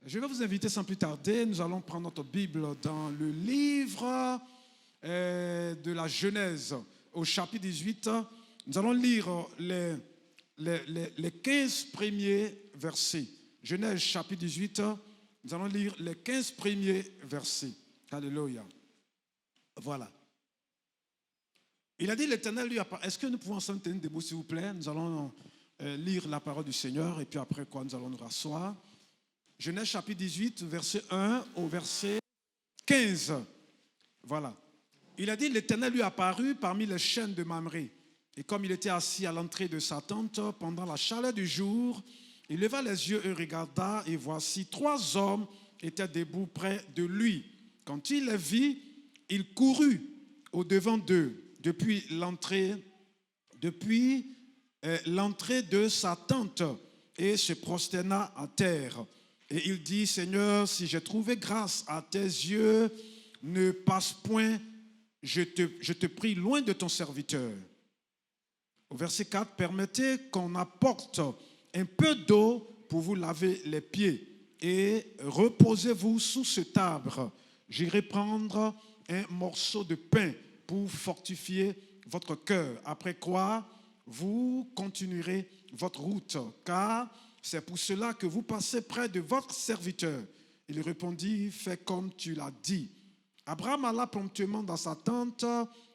Je vais vous inviter sans plus tarder. Nous allons prendre notre Bible dans le livre de la Genèse, au chapitre 18. Nous allons lire les 15 premiers versets. Genèse, chapitre 18. Nous allons lire les 15 premiers versets. Alléluia. Voilà. Il a dit, l'Éternel lui a parlé. Est-ce que nous pouvons ensemble tenir debout, s'il vous plaît? Nous allons lire la parole du Seigneur et puis après quoi, nous allons nous rasseoir. Genèse chapitre 18, verset 1 au verset 15. Voilà. Il a dit, l'Éternel lui apparut parmi les chênes de Mamré. Et comme il était assis à l'entrée de sa tente pendant la chaleur du jour, il leva les yeux et regarda, et voici 3 hommes étaient debout près de lui. Quand il les vit, il courut au-devant d'eux depuis l'entrée de sa tente et se prosterna à terre. Et il dit, Seigneur, si j'ai trouvé grâce à tes yeux, ne passe point, je te prie, loin de ton serviteur. Au verset 4, permettez qu'on apporte un peu d'eau pour vous laver les pieds et reposez-vous sous cet arbre. J'irai prendre un morceau de pain pour fortifier votre cœur. Après quoi, vous continuerez votre route, car c'est pour cela que vous passez près de votre serviteur. Il répondit, fais comme tu l'as dit. Abraham alla promptement dans sa tente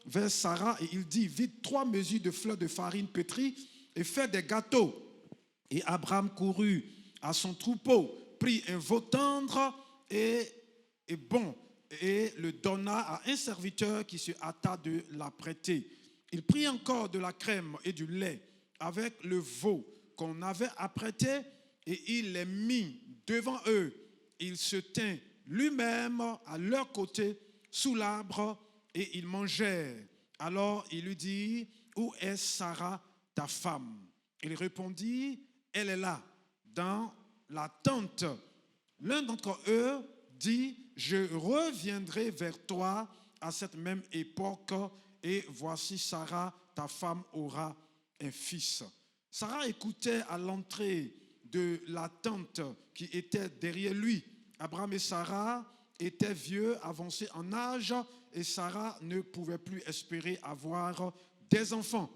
vers Sarah et il dit, vide 3 mesures de fleurs de farine pétrie et fais des gâteaux. Et Abraham courut à son troupeau, prit un veau tendre et bon, et le donna à un serviteur qui se hâta de l'apprêter. Il prit encore de la crème et du lait avec le veau qu'on avait apprêté et il les mit devant eux. Il se tint lui-même à leur côté sous l'arbre et ils mangèrent. Alors il lui dit, où est Sarah, ta femme? Il répondit, elle est là, dans la tente. L'un d'entre eux dit, je reviendrai vers toi à cette même époque et voici Sarah, ta femme, aura un fils. Sarah écoutait à l'entrée de la tente qui était derrière lui. Abraham et Sarah étaient vieux, avancés en âge, et Sarah ne pouvait plus espérer avoir des enfants.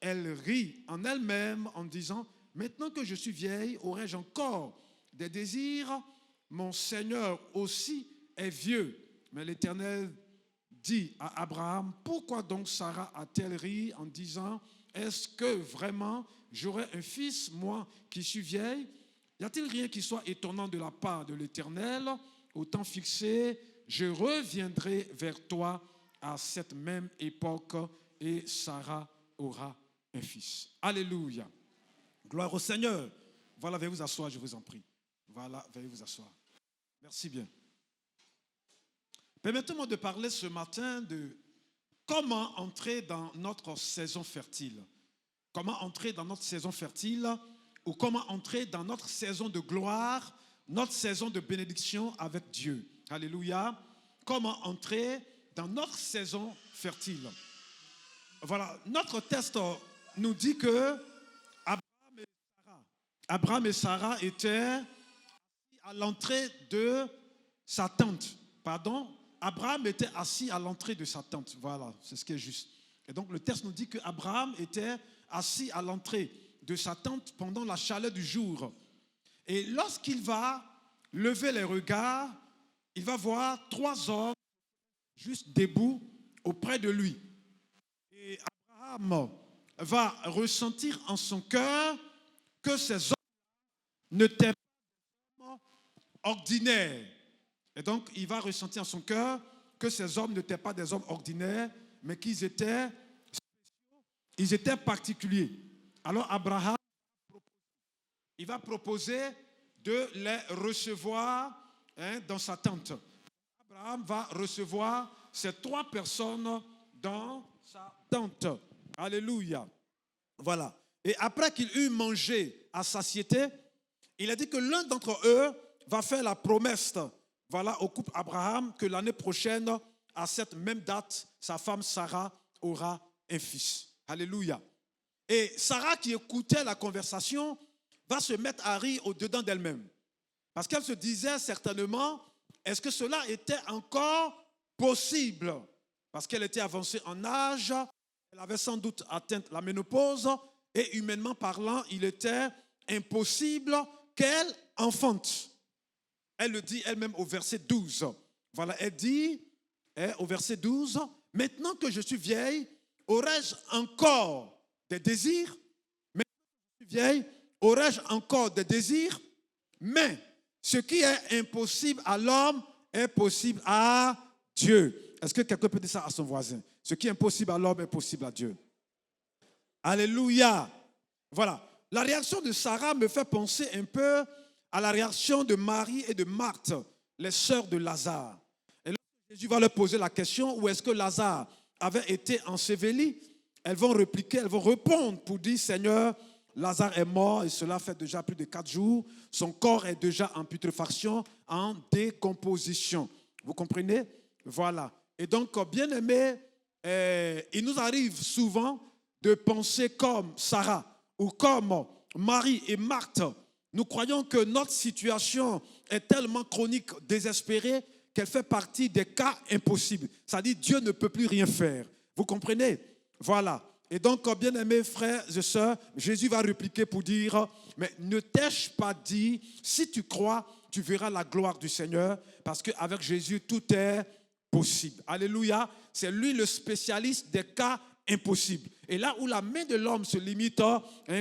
Elle rit en elle-même en disant, maintenant que je suis vieille, aurais-je encore des désirs? Mon Seigneur aussi est vieux. Mais l'Éternel dit à Abraham, pourquoi donc Sarah a-t-elle ri en disant, est-ce que vraiment j'aurai un fils, moi qui suis vieille? Y a-t-il rien qui soit étonnant de la part de l'Éternel? Au temps fixé, je reviendrai vers toi à cette même époque et Sarah aura un fils. Alléluia. Gloire au Seigneur. Voilà, veuillez vous asseoir, je vous en prie. Voilà, veuillez vous asseoir. Merci bien. Permettez-moi de parler ce matin de comment entrer dans notre saison fertile. Comment entrer dans notre saison fertile ou comment entrer dans notre saison de gloire, notre saison de bénédiction avec Dieu. Alléluia. Comment entrer dans notre saison fertile. Voilà, notre texte nous dit que Abraham et Sarah étaient à l'entrée de sa tente. Pardon, Abraham était assis à l'entrée de sa tente. Voilà, c'est ce qui est juste. Et donc le texte nous dit qu'Abraham était assis à l'entrée de sa tente pendant la chaleur du jour. Et lorsqu'il va lever les regards, il va voir 3 hommes juste debout auprès de lui. Et Abraham va ressentir en son cœur que ces hommes n'étaient pas ordinaires. Et donc, il va ressentir en son cœur que ces hommes n'étaient pas des hommes ordinaires, mais qu'ils étaient spéciaux, ils étaient particuliers. Alors, Abraham, il va proposer de les recevoir dans sa tente. Abraham va recevoir ces 3 personnes dans sa tente. Alléluia. Voilà. Et après qu'il eut mangé à satiété, il a dit que l'un d'entre eux va faire la promesse, voilà, au couple Abraham, que l'année prochaine, à cette même date, sa femme Sarah aura un fils. Alléluia. Et Sarah, qui écoutait la conversation, va se mettre à rire au-dedans d'elle-même. Parce qu'elle se disait certainement, est-ce que cela était encore possible? Parce qu'elle était avancée en âge, elle avait sans doute atteint la ménopause, et humainement parlant, il était impossible qu'elle enfante. Elle le dit elle-même au verset 12. Voilà, elle dit au verset 12, « Maintenant que je suis vieille, aurais-je encore des désirs? Maintenant que je suis vieille, aurais-je encore des désirs? Mais ce qui est impossible à l'homme est possible à Dieu. » Est-ce que quelqu'un peut dire ça à son voisin? Ce qui est impossible à l'homme est possible à Dieu. Alléluia. Voilà. La réaction de Sarah me fait penser un peu à la réaction de Marie et de Marthe, les sœurs de Lazare. Et là, Jésus va leur poser la question, où est-ce que Lazare avait été enseveli? Elles vont répliquer, elles vont répondre pour dire, Seigneur, Lazare est mort et cela fait déjà plus de 4 jours. Son corps est déjà en putréfaction, en décomposition. Vous comprenez? Voilà. Et donc, bien aimé, il nous arrive souvent de penser comme Sarah ou comme Marie et Marthe. Nous croyons que notre situation est tellement chronique, désespérée, qu'elle fait partie des cas impossibles. C'est-à-dire Dieu ne peut plus rien faire. Vous comprenez? Voilà. Et donc, bien-aimés frères et sœurs, Jésus va répliquer pour dire, mais ne t'ai-je pas dit, si tu crois, tu verras la gloire du Seigneur, parce qu'avec Jésus, tout est possible. Alléluia. C'est lui le spécialiste des cas impossibles. Et là où la main de l'homme se limite,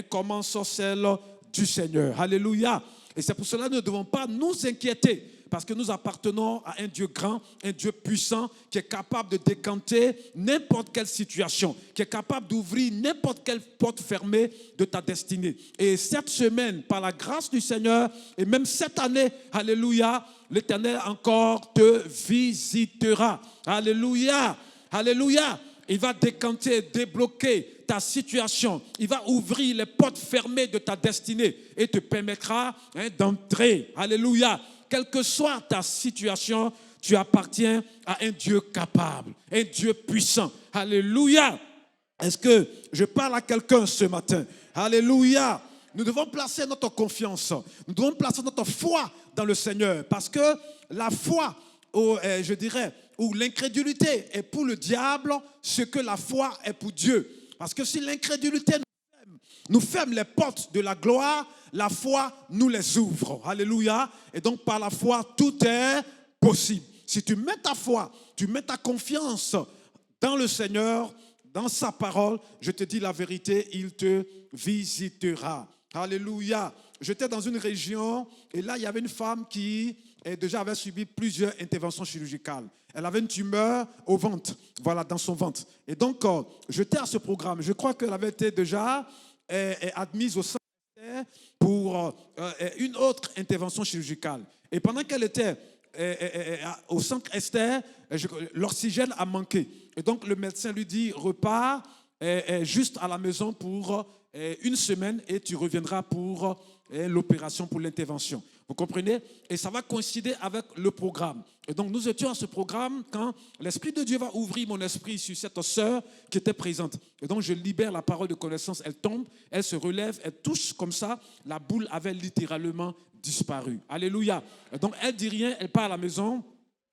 commence celle du Seigneur. Alléluia. Et c'est pour cela que nous ne devons pas nous inquiéter. Parce que nous appartenons à un Dieu grand, un Dieu puissant, qui est capable de décanter n'importe quelle situation, qui est capable d'ouvrir n'importe quelle porte fermée de ta destinée. Et cette semaine, par la grâce du Seigneur, et même cette année, alléluia, l'Éternel encore te visitera. Alléluia, alléluia. Il va décanter, débloquer ta situation. Il va ouvrir les portes fermées de ta destinée et te permettra d'entrer. Alléluia. Quelle que soit ta situation, tu appartiens à un Dieu capable, un Dieu puissant. Alléluia. Est-ce que je parle à quelqu'un ce matin? Alléluia. Nous devons placer notre confiance, nous devons placer notre foi dans le Seigneur, parce que la foi, je dirais, ou l'incrédulité est pour le diable ce que la foi est pour Dieu. Parce que si l'incrédulité nous ferme les portes de la gloire, la foi nous les ouvre. Alléluia. Et donc par la foi, tout est possible. Si tu mets ta foi, tu mets ta confiance dans le Seigneur, dans sa parole, je te dis la vérité, il te visitera. Alléluia. J'étais dans une région et là, il y avait une femme qui déjà avait subi plusieurs interventions chirurgicales. Elle avait une tumeur au ventre, voilà, dans son ventre. Et donc, j'étais à ce programme. Je crois qu'elle avait été déjà admise au centre pour une autre intervention chirurgicale. Et pendant qu'elle était au centre Esther, l'oxygène a manqué. Et donc, le médecin lui dit, repars juste à la maison pour une semaine et tu reviendras pour l'opération, pour l'intervention. Vous comprenez? Et ça va coïncider avec le programme. Et donc, nous étions à ce programme quand l'Esprit de Dieu va ouvrir mon esprit sur cette sœur qui était présente. Et donc, je libère la parole de connaissance. Elle tombe, elle se relève, elle touche comme ça. La boule avait littéralement disparu. Alléluia. Et donc, elle ne dit rien, elle part à la maison.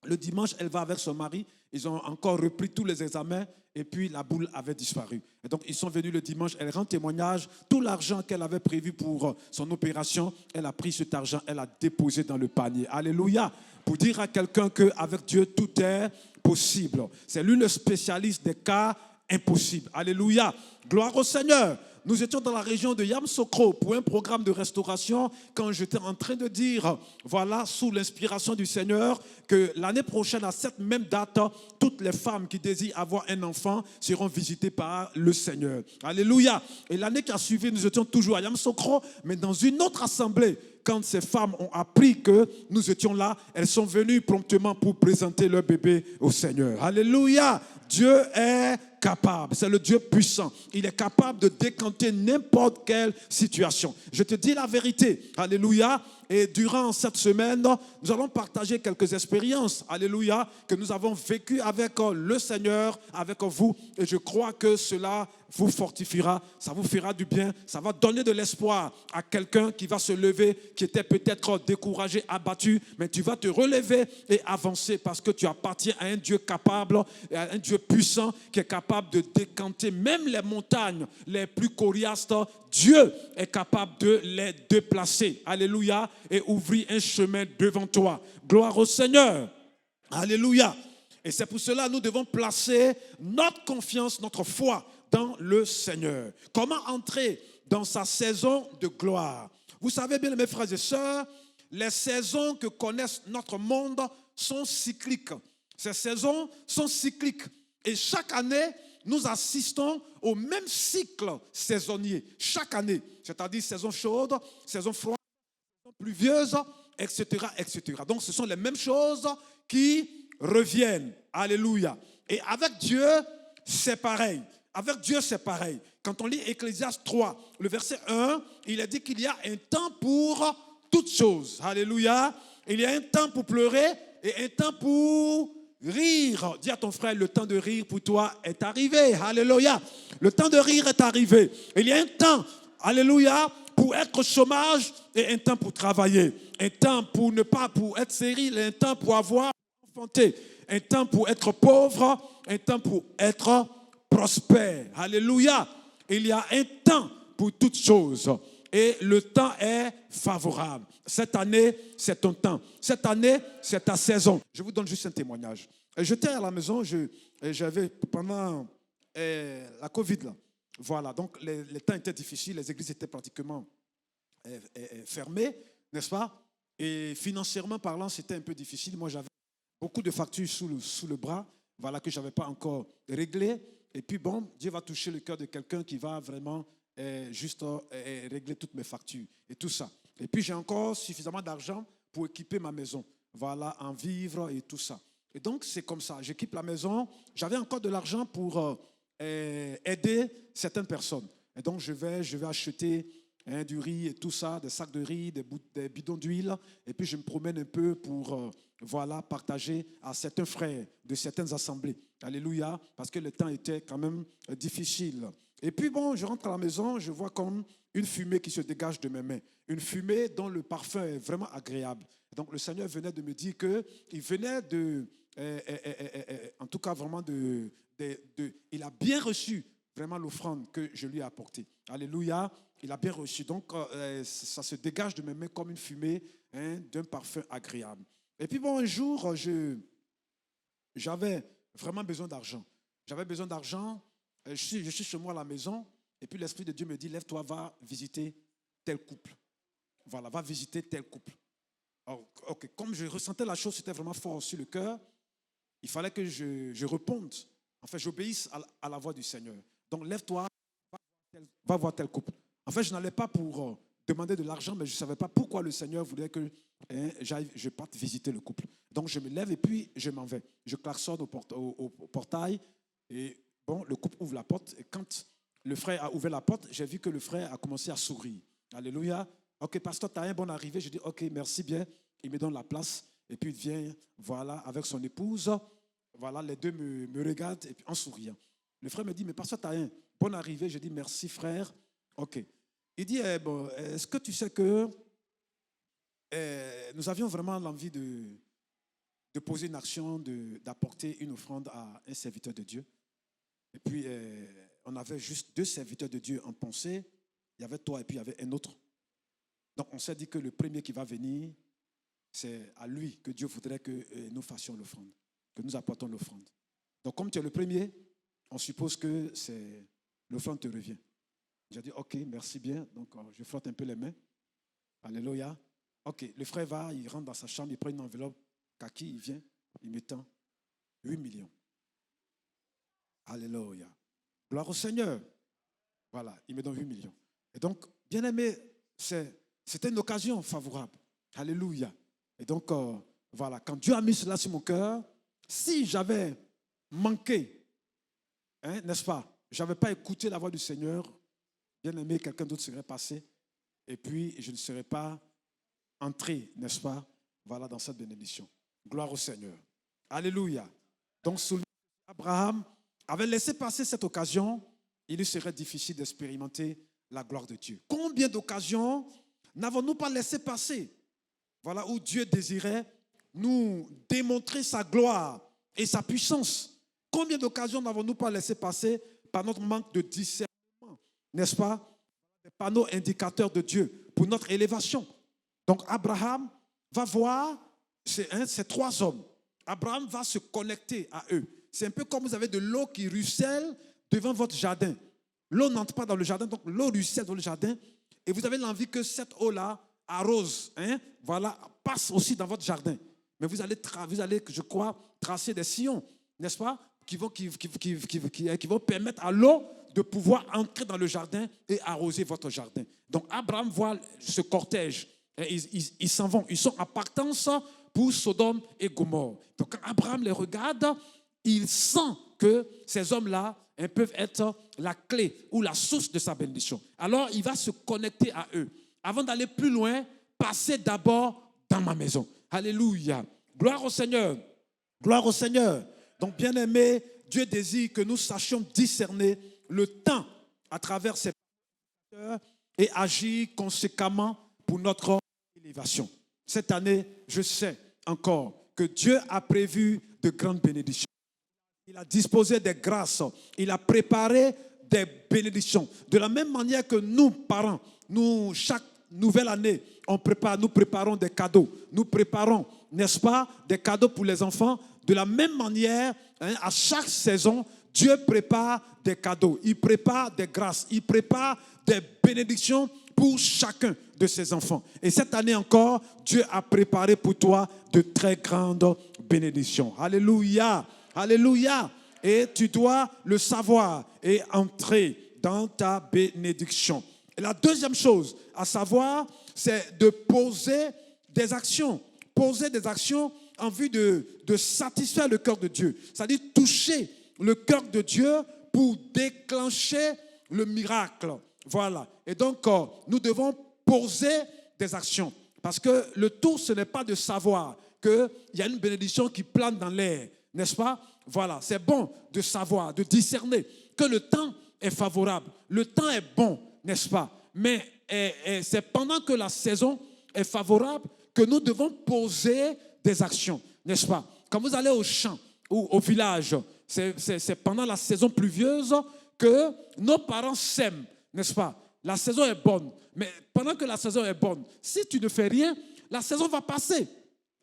Le dimanche, elle va avec son mari. Ils ont encore repris tous les examens et puis la boule avait disparu. Et donc, ils sont venus le dimanche, elle rend témoignage. Tout l'argent qu'elle avait prévu pour son opération, elle a pris cet argent, elle a déposé dans le panier. Alléluia. Pour dire à quelqu'un qu'avec Dieu, tout est possible. C'est lui le spécialiste des cas impossibles. Alléluia. Gloire au Seigneur. Nous étions dans la région de Yamoussoukro pour un programme de restauration quand j'étais en train de dire, voilà, sous l'inspiration du Seigneur, que l'année prochaine, à cette même date, toutes les femmes qui désirent avoir un enfant seront visitées par le Seigneur. Alléluia. Et l'année qui a suivi, nous étions toujours à Yamoussoukro, mais dans une autre assemblée. Quand ces femmes ont appris que nous étions là, elles sont venues promptement pour présenter leur bébé au Seigneur. Alléluia. Dieu est capable, c'est le Dieu puissant. Il est capable de décanter n'importe quelle situation. Je te dis la vérité, alléluia. Et durant cette semaine, nous allons partager quelques expériences, alléluia, que nous avons vécues avec le Seigneur, avec vous. Et je crois que cela vous fortifiera, ça vous fera du bien, ça va donner de l'espoir à quelqu'un qui va se lever, qui était peut-être découragé, abattu, mais tu vas te relever et avancer parce que tu appartiens à un Dieu capable, à un Dieu puissant qui est capable de décanter même les montagnes les plus coriaces. Dieu est capable de les déplacer, alléluia, et ouvrir un chemin devant toi. Gloire au Seigneur, alléluia. Et c'est pour cela que nous devons placer notre confiance, notre foi dans le Seigneur. Comment entrer dans sa saison de gloire? Vous savez bien, mes frères et sœurs, les saisons que connaissent notre monde sont cycliques. Ces saisons sont cycliques. Et chaque année, nous assistons au même cycle saisonnier. Chaque année, c'est-à-dire saison chaude, saison froide, saison pluvieuse, etc., etc. Donc, ce sont les mêmes choses qui reviennent. Alléluia. Et avec Dieu, c'est pareil. Avec Dieu, c'est pareil. Quand on lit Ecclésiaste 3, le verset 1, il est dit qu'il y a un temps pour toutes choses. Alléluia. Il y a un temps pour pleurer et un temps pour rire. Dis à ton frère, le temps de rire pour toi est arrivé. Alléluia. Le temps de rire est arrivé. Il y a un temps, alléluia, pour être au chômage et un temps pour travailler. Un temps pour ne pas pour être stérile, un temps pour avoir enfanté. Un temps pour être pauvre, un temps pour être prospère. Alléluia. Il y a un temps pour toutes choses. Et le temps est favorable. Cette année, c'est ton temps. Cette année, c'est ta saison. Je vous donne juste un témoignage. J'étais à la maison, j'avais pendant la Covid, là. Voilà, donc les temps étaient difficiles, les églises étaient pratiquement fermées, n'est-ce pas? Et financièrement parlant, c'était un peu difficile. Moi, j'avais beaucoup de factures sous le bras, voilà, que je n'avais pas encore réglées. Et puis bon, Dieu va toucher le cœur de quelqu'un qui va vraiment juste régler toutes mes factures et tout ça. Et puis j'ai encore suffisamment d'argent pour équiper ma maison, voilà, en vivres et tout ça. Et donc c'est comme ça, j'équipe la maison, j'avais encore de l'argent pour aider certaines personnes. Et donc je vais acheter du riz et tout ça, des sacs de riz, des bidons d'huile, et puis je me promène un peu pour voilà, partager à certains frères de certaines assemblées. Alléluia, parce que le temps était quand même difficile. Et puis bon, je rentre à la maison, je vois comme une fumée qui se dégage de mes mains. Une fumée dont le parfum est vraiment agréable. Et donc le Seigneur venait de me dire qu'il venait en tout cas vraiment il a bien reçu vraiment l'offrande que je lui ai apportée. Alléluia, il a bien reçu. Donc ça se dégage de mes mains comme une fumée d'un parfum agréable. Et puis bon, un jour, j'avais vraiment besoin d'argent. J'avais besoin d'argent. Je suis chez moi à la maison. Et puis l'Esprit de Dieu me dit, lève-toi, va visiter tel couple. Voilà, va visiter tel couple. Alors, okay, comme je ressentais la chose, c'était vraiment fort sur le cœur. Il fallait que je réponde. En fait, j'obéisse à la voix du Seigneur. Donc lève-toi, va voir tel couple. En fait, je n'allais pas pour demander de l'argent, mais je ne savais pas pourquoi le Seigneur voulait que je parte visiter le couple. Donc je me lève et puis je m'en vais. Je klaxonne au portail et bon, le couple ouvre la porte. Et quand le frère a ouvert la porte, j'ai vu que le frère a commencé à sourire. Alléluia. Ok, pasteur, tu as un bon arrivé. Je dis, ok, merci bien. Il me donne la place. Et puis il vient, voilà, avec son épouse. Voilà, les deux me regardent et puis, en souriant. Le frère me dit, mais pasteur, tu as un bon arrivé. Je dis, merci frère. Ok. Il dit, bon, est-ce que tu sais que nous avions vraiment l'envie de poser une action, d'apporter une offrande à un serviteur de Dieu. Et puis, on avait juste 2 serviteurs de Dieu en pensée. Il y avait toi et puis il y avait un autre. Donc, on s'est dit que le premier qui va venir, c'est à lui que Dieu voudrait que nous fassions l'offrande, que nous apportons l'offrande. Donc, comme tu es le premier, on suppose que l'offrande te revient. J'ai dit, ok, merci bien. Donc, je frotte un peu les mains. Alléluia. Ok, le frère va, il rentre dans sa chambre, il prend une enveloppe kaki, il vient, il me tend 8 millions. Alléluia. Gloire au Seigneur. Voilà, il me donne 8 millions. Et donc, bien aimé, c'était une occasion favorable. Alléluia. Et donc, voilà, quand Dieu a mis cela sur mon cœur, si j'avais manqué, n'est-ce pas, je n'avais pas écouté la voix du Seigneur, bien aimé, quelqu'un d'autre serait passé, et puis je ne serais pas entrer, n'est-ce pas, voilà, dans cette bénédiction. Gloire au Seigneur. Alléluia. Donc, Abraham avait laissé passer cette occasion, il lui serait difficile d'expérimenter la gloire de Dieu. Combien d'occasions n'avons-nous pas laissé passer? Voilà où Dieu désirait nous démontrer sa gloire et sa puissance. Combien d'occasions n'avons-nous pas laissé passer par notre manque de discernement, n'est-ce pas? Les panneaux indicateurs de Dieu pour notre élévation. Donc Abraham va voir ces trois hommes. Abraham va se connecter à eux. C'est un peu comme vous avez de l'eau qui ruisselle devant votre jardin. L'eau n'entre pas dans le jardin, donc l'eau ruisselle dans le jardin. Et vous avez l'envie que cette eau-là arrose, voilà, passe aussi dans votre jardin. Mais vous allez, je crois, tracer des sillons, n'est-ce pas, qui vont permettre à l'eau de pouvoir entrer dans le jardin et arroser votre jardin. Donc Abraham voit ce cortège. Et ils s'en vont, ils sont en partance pour Sodome et Gomorrhe. Donc quand Abraham les regarde, il sent que ces hommes-là peuvent être la clé ou la source de sa bénédiction. Alors il va se connecter à eux. Avant d'aller plus loin, passez d'abord dans ma maison. Alléluia. Gloire au Seigneur. Gloire au Seigneur. Donc bien aimé, Dieu désire que nous sachions discerner le temps à travers ces et agir conséquemment pour notre élévation. Cette année, je sais encore que Dieu a prévu de grandes bénédictions. Il a disposé des grâces. Il a préparé des bénédictions. De la même manière que nous, parents, nous, chaque nouvelle année, nous préparons des cadeaux. Nous préparons, n'est-ce pas, des cadeaux pour les enfants. De la même manière, à chaque saison, Dieu prépare des cadeaux. Il prépare des grâces. Il prépare des bénédictions pour chacun de ses enfants. Et cette année encore, Dieu a préparé pour toi de très grandes bénédictions. Alléluia. Alléluia. Et tu dois le savoir et entrer dans ta bénédiction. Et la deuxième chose à savoir, c'est de poser des actions. Poser des actions en vue de satisfaire le cœur de Dieu. C'est-à-dire toucher le cœur de Dieu pour déclencher le miracle. Voilà. Et donc, nous devons poser des actions. Parce que le tout, ce n'est pas de savoir qu'il y a une bénédiction qui plane dans l'air. N'est-ce pas? Voilà. C'est bon de savoir, de discerner que le temps est favorable. Le temps est bon, n'est-ce pas? Mais c'est pendant que la saison est favorable que nous devons poser des actions, n'est-ce pas? Quand vous allez au champ ou au village, c'est pendant la saison pluvieuse que nos parents sèment, n'est-ce pas? La saison est bonne, mais pendant que la saison est bonne, si tu ne fais rien, la saison va passer.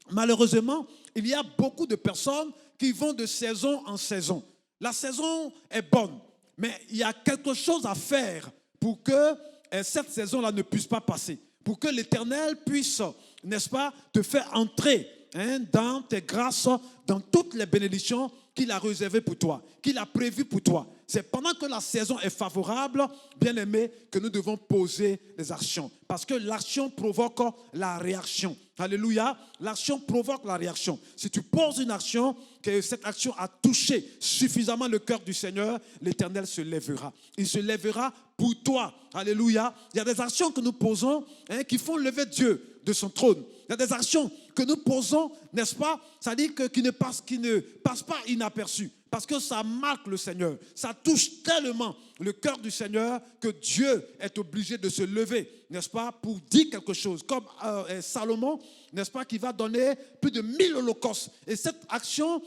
Malheureusement, il y a beaucoup de personnes qui vont de saison en saison. La saison est bonne, mais il y a quelque chose à faire pour que cette saison-là ne puisse pas passer. Pour que l'Éternel puisse, n'est-ce pas, te faire entrer dans tes grâces, dans toutes les bénédictions qu'il a réservées pour toi, qu'il a prévues pour toi. C'est pendant que la saison est favorable, bien aimé, que nous devons poser les actions. Parce que l'action provoque la réaction. Alléluia. L'action provoque la réaction. Si tu poses une action, que cette action a touché suffisamment le cœur du Seigneur, l'Éternel se lèvera. Il se lèvera pour toi. Alléluia. Il y a des actions que nous posons qui font lever Dieu de son trône. Il y a des actions que nous posons, n'est-ce pas? C'est-à-dire qui ne passent pas inaperçues. Parce que ça marque le Seigneur. Ça touche tellement le cœur du Seigneur que Dieu est obligé de se lever, n'est-ce pas, pour dire quelque chose. Comme Salomon, n'est-ce pas, qui va donner plus de 1000 holocaustes. Et cette action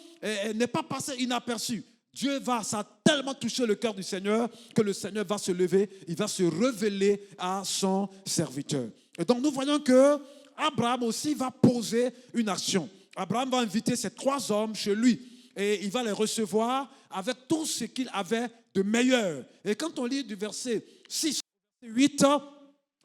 n'est pas passée inaperçue. Ça a tellement touché le cœur du Seigneur que le Seigneur va se lever, il va se révéler à son serviteur. Et donc nous voyons que Abraham aussi va poser une action. Abraham va inviter ces trois hommes chez lui. Et il va les recevoir avec tout ce qu'il avait de meilleur. Et quand on lit du verset 6, 8,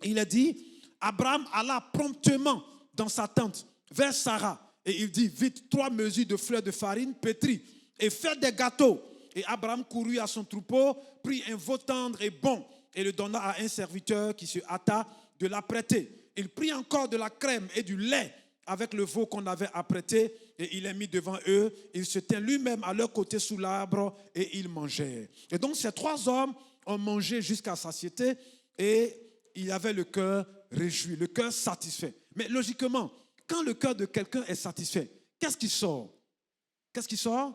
il est dit, Abraham alla promptement dans sa tente vers Sarah. Et il dit, vite 3 mesures de fleurs de farine pétries et faites des gâteaux. Et Abraham courut à son troupeau, prit un veau tendre et bon et le donna à un serviteur qui se hâta de l'apprêter. Il prit encore de la crème et du lait avec le veau qu'on avait apprêté, et il est mis devant eux. Il se tint lui-même à leur côté sous l'arbre, et ils mangèrent. Et donc ces 3 hommes ont mangé jusqu'à satiété, et il avait le cœur réjoui, le cœur satisfait. Mais logiquement, quand le cœur de quelqu'un est satisfait, qu'est-ce qui sort? Qu'est-ce qui sort?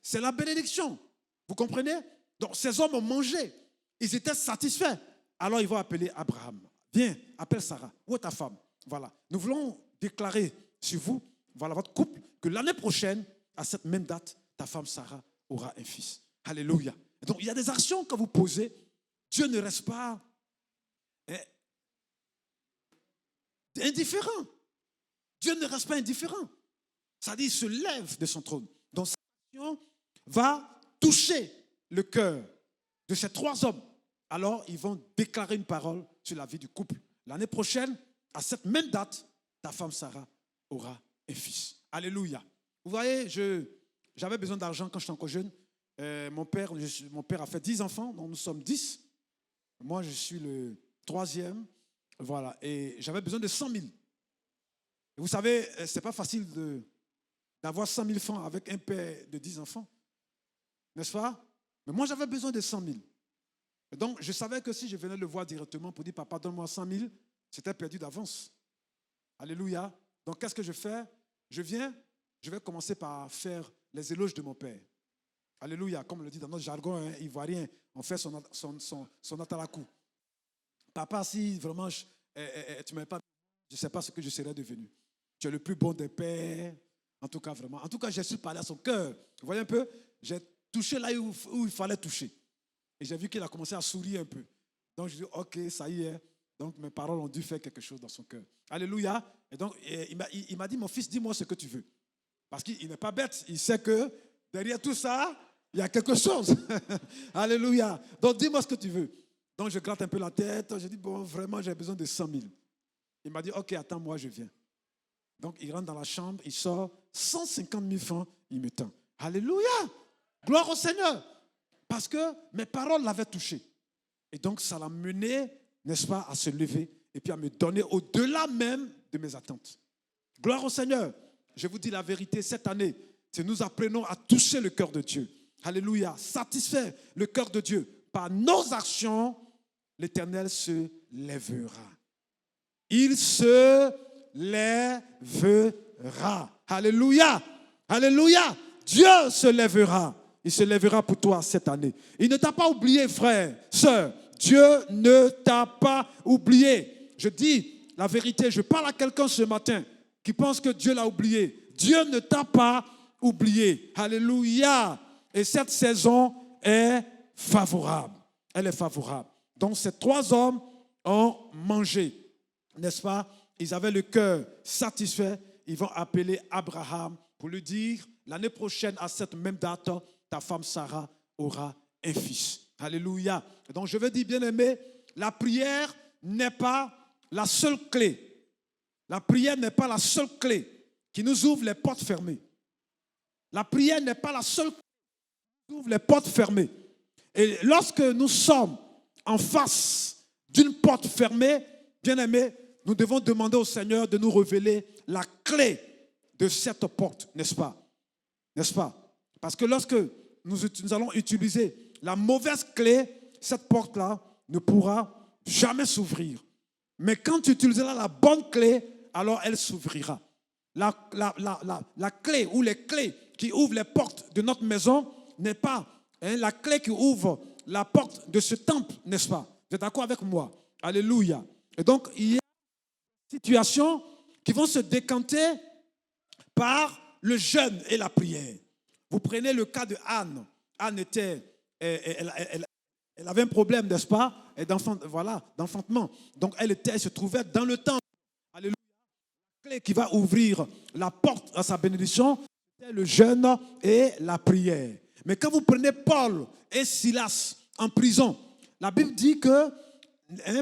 C'est la bénédiction. Vous comprenez? Donc ces hommes ont mangé. Ils étaient satisfaits. Alors ils vont appeler Abraham. Viens, appelle Sarah. Où est ta femme? Voilà. Nous voulons déclarer sur vous, voilà votre couple, que l'année prochaine, à cette même date, ta femme Sarah aura un fils. Alléluia. Donc il y a des actions que vous posez. Dieu ne reste pas indifférent. Dieu ne reste pas indifférent. C'est-à-dire, il se lève de son trône. Donc, cette action va toucher le cœur de ces trois hommes. Alors, ils vont déclarer une parole sur la vie du couple. L'année prochaine, à cette même date, ta femme Sarah aura un fils. Alléluia. Vous voyez, j'avais besoin d'argent quand j'étais encore jeune. Mon père a fait 10 enfants, donc nous sommes 10. Moi, je suis le troisième. Voilà, et j'avais besoin de 100 000. Et vous savez, ce n'est pas facile d'avoir 100 000 francs avec un père de 10 enfants. N'est-ce pas? Mais moi, j'avais besoin de 100 000. Et donc, je savais que si je venais le voir directement pour dire, papa, donne-moi 100 000, c'était perdu d'avance. Alléluia. Donc, qu'est-ce que je fais? Je vais commencer par faire les éloges de mon père. Alléluia. Comme on le dit dans notre jargon ivoirien, on fait son atalakou. Papa, si vraiment tu ne m'avais pas, je ne sais pas ce que je serais devenu. Tu es le plus bon des pères. En tout cas, vraiment. En tout cas, j'ai su parler à son cœur. Vous voyez un peu? J'ai touché là où il fallait toucher. Et j'ai vu qu'il a commencé à sourire un peu. Donc, je dis, ok, ça y est. Donc, mes paroles ont dû faire quelque chose dans son cœur. Alléluia. Et donc, il m'a dit, mon fils, dis-moi ce que tu veux. Parce qu'il n'est pas bête. Il sait que derrière tout ça, il y a quelque chose. Alléluia. Donc, dis-moi ce que tu veux. Donc, je gratte un peu la tête. Je dis, bon, vraiment, j'ai besoin de 100 000. Il m'a dit, ok, attends-moi, je viens. Donc, il rentre dans la chambre, il sort 150 000 francs, il me tend. Alléluia! Gloire au Seigneur! Parce que mes paroles l'avaient touché. Et donc, ça l'a mené, n'est-ce pas, à se lever et puis à me donner au-delà même de mes attentes. Gloire au Seigneur! Je vous dis la vérité, cette année, si nous apprenons à toucher le cœur de Dieu, alléluia, satisfaire le cœur de Dieu par nos actions, l'Éternel se lèvera. Il se lèvera. Alléluia. Alléluia. Dieu se lèvera. Il se lèvera pour toi cette année. Il ne t'a pas oublié, frère, sœur. Dieu ne t'a pas oublié. Je dis la vérité. Je parle à quelqu'un ce matin qui pense que Dieu l'a oublié. Dieu ne t'a pas oublié. Alléluia. Et cette saison est favorable. Elle est favorable. Donc ces trois hommes ont mangé. N'est-ce pas? Ils avaient le cœur satisfait. Ils vont appeler Abraham pour lui dire, l'année prochaine, à cette même date, ta femme Sarah aura un fils. Alléluia. Donc je veux dire, bien-aimé, la prière n'est pas la seule clé. La prière n'est pas la seule clé qui nous ouvre les portes fermées. La prière n'est pas la seule clé qui nous ouvre les portes fermées. Et lorsque nous sommes en face d'une porte fermée, bien-aimé, nous devons demander au Seigneur de nous révéler la clé de cette porte, n'est-ce pas? N'est-ce pas? Parce que lorsque nous allons utiliser la mauvaise clé, cette porte-là ne pourra jamais s'ouvrir. Mais quand tu utiliseras la bonne clé, alors elle s'ouvrira. La clé ou les clés qui ouvrent les portes de notre maison n'est pas la clé qui ouvre la porte de ce temple, n'est-ce pas? Vous êtes d'accord avec moi? Alléluia. Et donc, il y a des situations qui vont se décanter par le jeûne et la prière. Vous prenez le cas de Anne. Anne elle avait un problème, n'est-ce pas? D'enfantement. Donc, elle se trouvait dans le temple. Alléluia. La clé qui va ouvrir la porte à sa bénédiction, c'est le jeûne et la prière. Mais quand vous prenez Paul et Silas en prison, la Bible dit que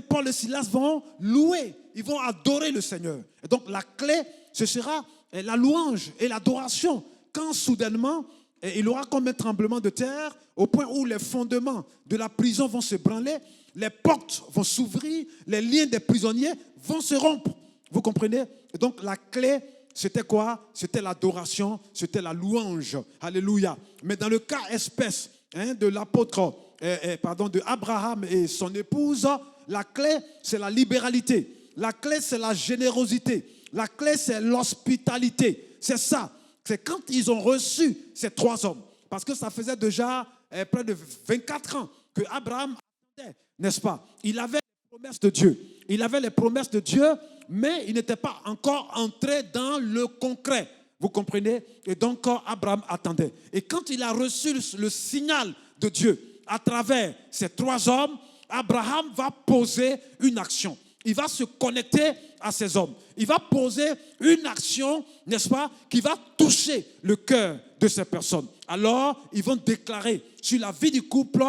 Paul et Silas vont louer, ils vont adorer le Seigneur. Et donc la clé, ce sera la louange et l'adoration. Quand soudainement, il aura comme un tremblement de terre, au point où les fondements de la prison vont se branler, les portes vont s'ouvrir, les liens des prisonniers vont se rompre. Vous comprenez? Et donc la clé, c'était quoi? C'était l'adoration, c'était la louange. Alléluia. Mais dans le cas espèce de l'apôtre, de Abraham et son épouse, la clé, c'est la libéralité. La clé, c'est la générosité. La clé, c'est l'hospitalité. C'est ça. C'est quand ils ont reçu ces 3 hommes. Parce que ça faisait déjà près de 24 ans que Abraham attendait, n'est-ce pas? Il avait les promesses de Dieu. Il avait les promesses de Dieu, mais il n'était pas encore entré dans le concret. Vous comprenez? Et donc, Abraham attendait. Et quand il a reçu le signal de Dieu à travers ces 3 hommes, Abraham va poser une action. Il va se connecter à ces hommes. Il va poser une action, n'est-ce pas, qui va toucher le cœur de ces personnes. Alors, ils vont déclarer sur la vie du couple,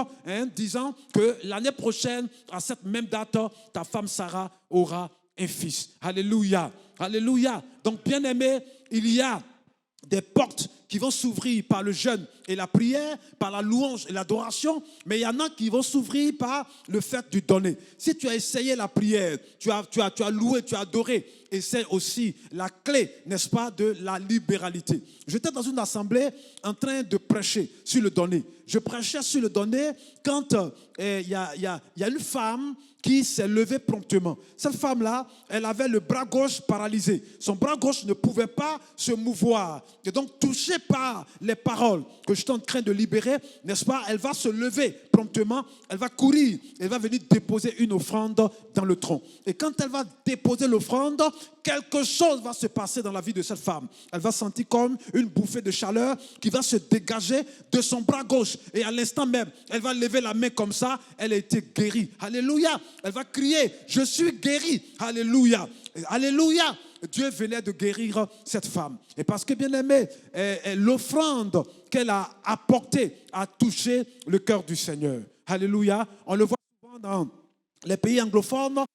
disant que l'année prochaine, à cette même date, ta femme Sarah aura un fils. Alléluia. Alléluia. Donc, bien aimé, il y a des portes qui vont s'ouvrir par le jeûne et la prière, par la louange et l'adoration, mais il y en a qui vont s'ouvrir par le fait de donner. Si tu as essayé la prière, tu as loué, tu as adoré, et c'est aussi la clé, n'est-ce pas, de la libéralité. J'étais dans une assemblée en train de prêcher sur le donner. Je prêchais sur le donner quand il y a une femme qui s'est levée promptement. Cette femme-là, elle avait le bras gauche paralysé. Son bras gauche ne pouvait pas se mouvoir. Et donc, touchée par les paroles que je suis en train de libérer, n'est-ce pas, elle va se lever promptement, elle va courir, elle va venir déposer une offrande dans le tronc. Et quand elle va déposer l'offrande, quelque chose va se passer dans la vie de cette femme. Elle va sentir comme une bouffée de chaleur qui va se dégager de son bras gauche. Et à l'instant même, elle va lever la main comme ça, elle a été guérie. Alléluia. Elle va crier, je suis guérie. Alléluia. Alléluia. Dieu venait de guérir cette femme. Et parce que, bien aimé, l'offrande qu'elle a apportée a touché le cœur du Seigneur. Alléluia. On le voit souvent dans les pays anglophones.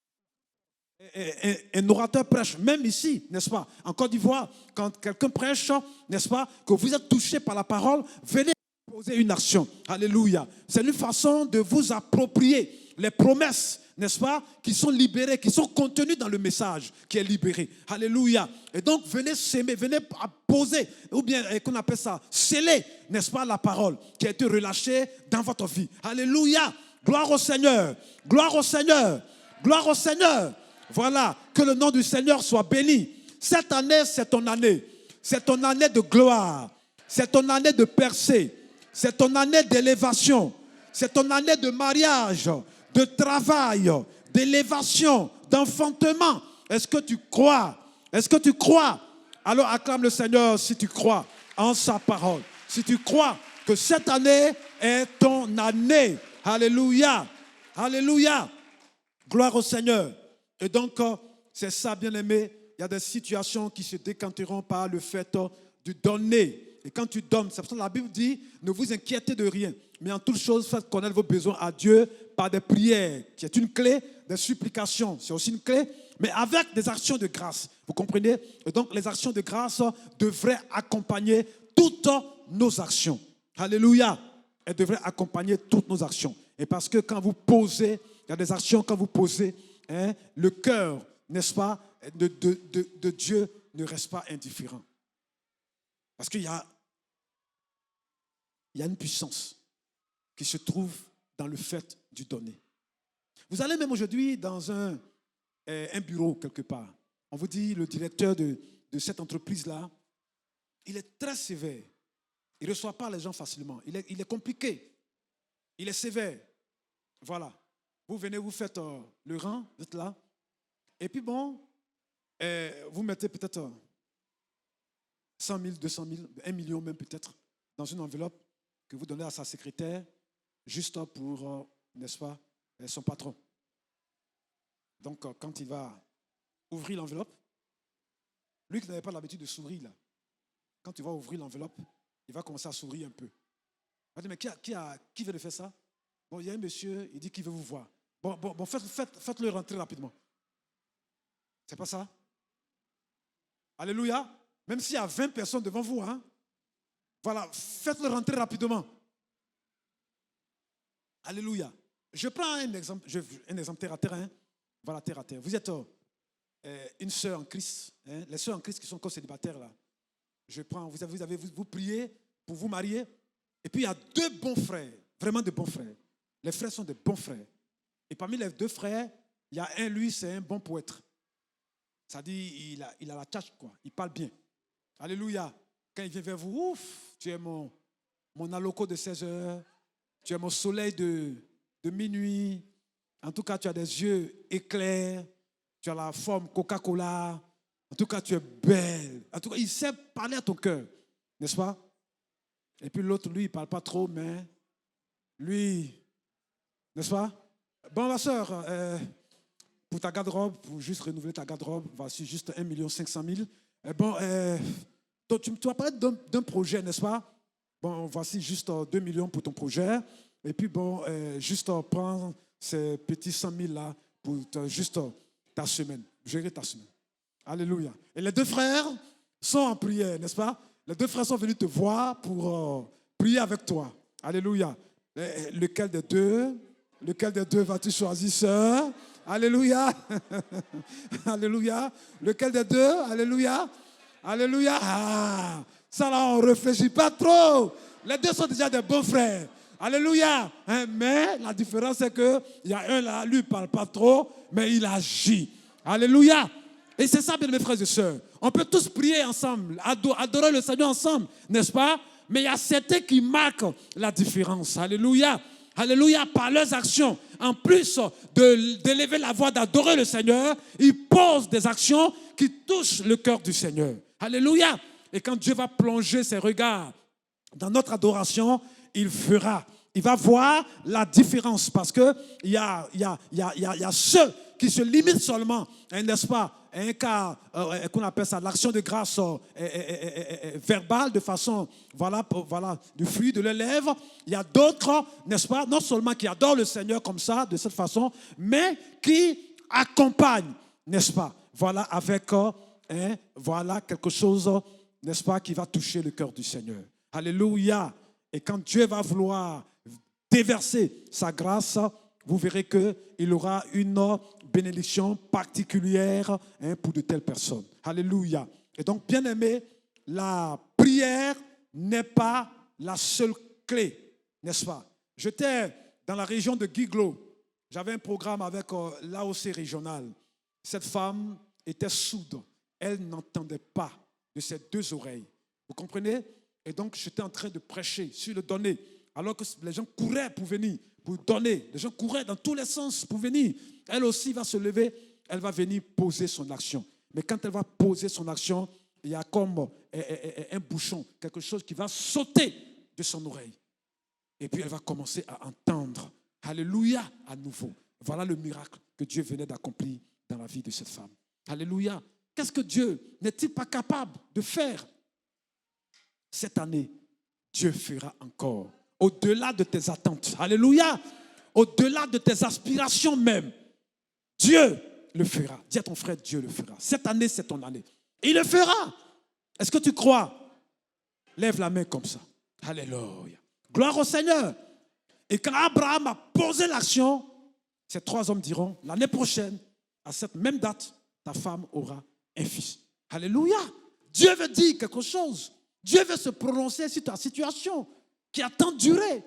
Un orateur prêche, même ici, n'est-ce pas? En Côte d'Ivoire, quand quelqu'un prêche, n'est-ce pas, que vous êtes touché par la parole, venez poser une action. Alléluia. C'est une façon de vous approprier les promesses, n'est-ce pas, qui sont libérées, qui sont contenues dans le message qui est libéré. Alléluia. Et donc, venez s'aimer, venez poser, ou bien, qu'on appelle ça, sceller, n'est-ce pas, la parole qui a été relâchée dans votre vie. Alléluia. Gloire au Seigneur. Gloire au Seigneur. Gloire au Seigneur. Voilà, que le nom du Seigneur soit béni. Cette année, c'est ton année. C'est ton année de gloire. C'est ton année de percée. C'est ton année d'élévation. C'est ton année de mariage, de travail, d'élévation, d'enfantement. Est-ce que tu crois? Est-ce que tu crois? Alors acclame le Seigneur si tu crois en sa parole. Si tu crois que cette année est ton année. Alléluia. Alléluia. Gloire au Seigneur. Et donc, c'est ça, bien aimé. Il y a des situations qui se décanteront par le fait de donner. Et quand tu donnes, c'est pour ça que la Bible dit, ne vous inquiétez de rien. Mais en toute chose, faites connaître vos besoins à Dieu par des prières, qui est une clé, des supplications, c'est aussi une clé, mais avec des actions de grâce. Vous comprenez? Et donc, les actions de grâce devraient accompagner toutes nos actions. Alléluia. Elles devraient accompagner toutes nos actions. Et parce que quand vous posez, il y a des actions, quand vous posez, le cœur, n'est-ce pas, de Dieu ne reste pas indifférent. Parce qu'il y a une puissance qui se trouve dans le fait du donner. Vous allez même aujourd'hui dans un bureau quelque part. On vous dit, le directeur de cette entreprise-là, il est très sévère. Il ne reçoit pas les gens facilement. Il est compliqué. Il est sévère. Voilà. Vous venez, vous faites le rang, vous êtes là. Et puis bon, vous mettez peut-être 100 000, 200 000, 1 million même peut-être, dans une enveloppe que vous donnez à sa secrétaire, juste pour, n'est-ce pas, son patron. Donc, quand il va ouvrir l'enveloppe, lui qui n'avait pas l'habitude de sourire, là, quand il va ouvrir l'enveloppe, il va commencer à sourire un peu. Il va dire, mais qui veut le faire ça? Bon, il y a un monsieur, il dit qu'il veut vous voir. Bon, faites-le rentrer rapidement. C'est pas ça? Alléluia. Même s'il y a 20 personnes devant vous, hein? Voilà, faites-le rentrer rapidement. Alléluia. Je prends un exemple terre à terre. Hein? Voilà, terre à terre. Vous êtes une sœur en Christ. Hein? Les sœurs en Christ qui sont co-célibataires là. Je prends, vous priez pour vous marier. Et puis il y a 2 bons frères, vraiment de bons frères. Les frères sont des bons frères. Et parmi les 2 frères, il y a un, lui, c'est un bon poète. Ça dit, il a la tâche, quoi. Il parle bien. Alléluia. Quand il vient vers vous, ouf, tu es mon aloco de 16 heures. Tu es mon soleil de minuit. En tout cas, tu as des yeux éclairs. Tu as la forme Coca-Cola. En tout cas, tu es belle. En tout cas, il sait parler à ton cœur. N'est-ce pas? Et puis l'autre, lui, il ne parle pas trop, mais lui, n'est-ce pas? Bon, ma soeur, pour ta garde-robe, pour juste renouveler ta garde-robe, voici juste 1 500 000. Bon, donc tu vas parler d'un projet, n'est-ce pas? Bon, voici juste 2 millions pour ton projet. Et puis, bon, juste prends ces petits 100 000 là pour juste ta semaine, gérer ta semaine. Alléluia. Et les deux frères sont en prière, n'est-ce pas? Les deux frères sont venus te voir pour prier avec toi. Alléluia. Lequel des deux vas-tu choisir, sœur? Alléluia. Alléluia. Lequel des deux? Alléluia. Alléluia. Ah, ça là, on ne réfléchit pas trop. Les deux sont déjà des bons frères. Alléluia. Hein, mais la différence, c'est qu'il y a un là, lui, il ne parle pas trop, mais il agit. Alléluia. Et c'est ça, bien mes frères et sœurs. On peut tous prier ensemble, adorer le Seigneur ensemble, n'est-ce pas? Mais il y a certains qui marquent la différence. Alléluia. Alléluia, par leurs actions. En plus d'élever la voix, d'adorer le Seigneur, ils posent des actions qui touchent le cœur du Seigneur. Alléluia. Et quand Dieu va plonger ses regards dans notre adoration, il va voir la différence. Parce qu'il y a ceux qui se limitent seulement, n'est-ce pas, un cas qu'on appelle ça l'action de grâce verbale, de façon, voilà, du fruit de leurs lèvres. Il y a d'autres, n'est-ce pas, non seulement qui adorent le Seigneur comme ça, de cette façon, mais qui accompagnent, n'est-ce pas, voilà, avec, voilà, quelque chose, n'est-ce pas, qui va toucher le cœur du Seigneur. Alléluia. Et quand Dieu va vouloir déverser sa grâce, vous verrez qu'il aura une bénédiction particulière pour de telles personnes. Alléluia. Et donc, bien aimé, la prière n'est pas la seule clé, n'est-ce pas? J'étais dans la région de Guiglo. J'avais un programme avec l'AOC régional. Cette femme était sourde. Elle n'entendait pas de ses deux oreilles. Vous comprenez? Et donc, j'étais en train de prêcher sur le donner. Alors que les gens couraient pour venir, pour donner. Les gens couraient dans tous les sens pour venir. Elle aussi va se lever, elle va venir poser son action. Mais quand elle va poser son action, il y a comme un bouchon, quelque chose qui va sauter de son oreille. Et puis elle va commencer à entendre. Alléluia, à nouveau. Voilà le miracle que Dieu venait d'accomplir dans la vie de cette femme. Alléluia. Qu'est-ce que Dieu n'est-il pas capable de faire? Cette année, Dieu fera encore. Au-delà de tes attentes. Alléluia. Au-delà de tes aspirations même. Dieu le fera. Dis à ton frère, Dieu le fera. Cette année, c'est ton année. Il le fera. Est-ce que tu crois? Lève la main comme ça. Alléluia. Gloire au Seigneur. Et quand Abraham a posé l'action, ces trois hommes diront, l'année prochaine, à cette même date, ta femme aura un fils. Alléluia. Dieu veut dire quelque chose. Dieu veut se prononcer sur ta situation qui a tant duré.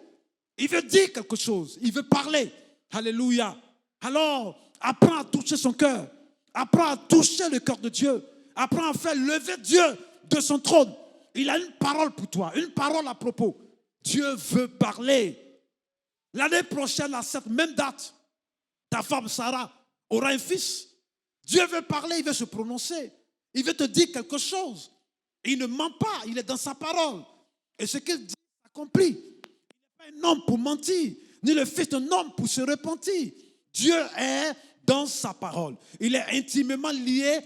Il veut dire quelque chose. Il veut parler. Alléluia. Alors, apprends à toucher son cœur. Apprends à toucher le cœur de Dieu. Apprends à faire lever Dieu de son trône. Il a une parole pour toi, une parole à propos. Dieu veut parler. L'année prochaine, à cette même date, ta femme Sarah aura un fils. Dieu veut parler, il veut se prononcer. Il veut te dire quelque chose. Il ne ment pas, il est dans sa parole. Et ce qu'il dit s'accomplit. Il n'est pas un homme pour mentir, ni le fils d'un homme pour se repentir. Dieu est dans sa parole. Il est intimement lié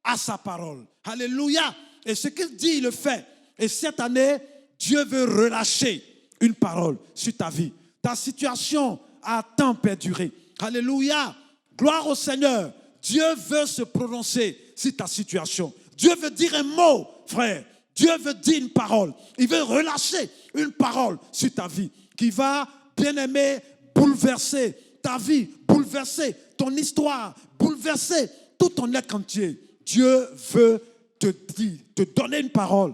à sa parole. Alléluia. Et ce qu'il dit, il le fait. Et cette année, Dieu veut relâcher une parole sur ta vie. Ta situation a tant perduré. Alléluia. Gloire au Seigneur. Dieu veut se prononcer sur ta situation. Dieu veut dire un mot, frère. Dieu veut dire une parole. Il veut relâcher une parole sur ta vie qui va, bien aimé, bouleverser ta vie, bouleverser ton histoire, bouleverser tout ton être entier. Dieu veut te donner une parole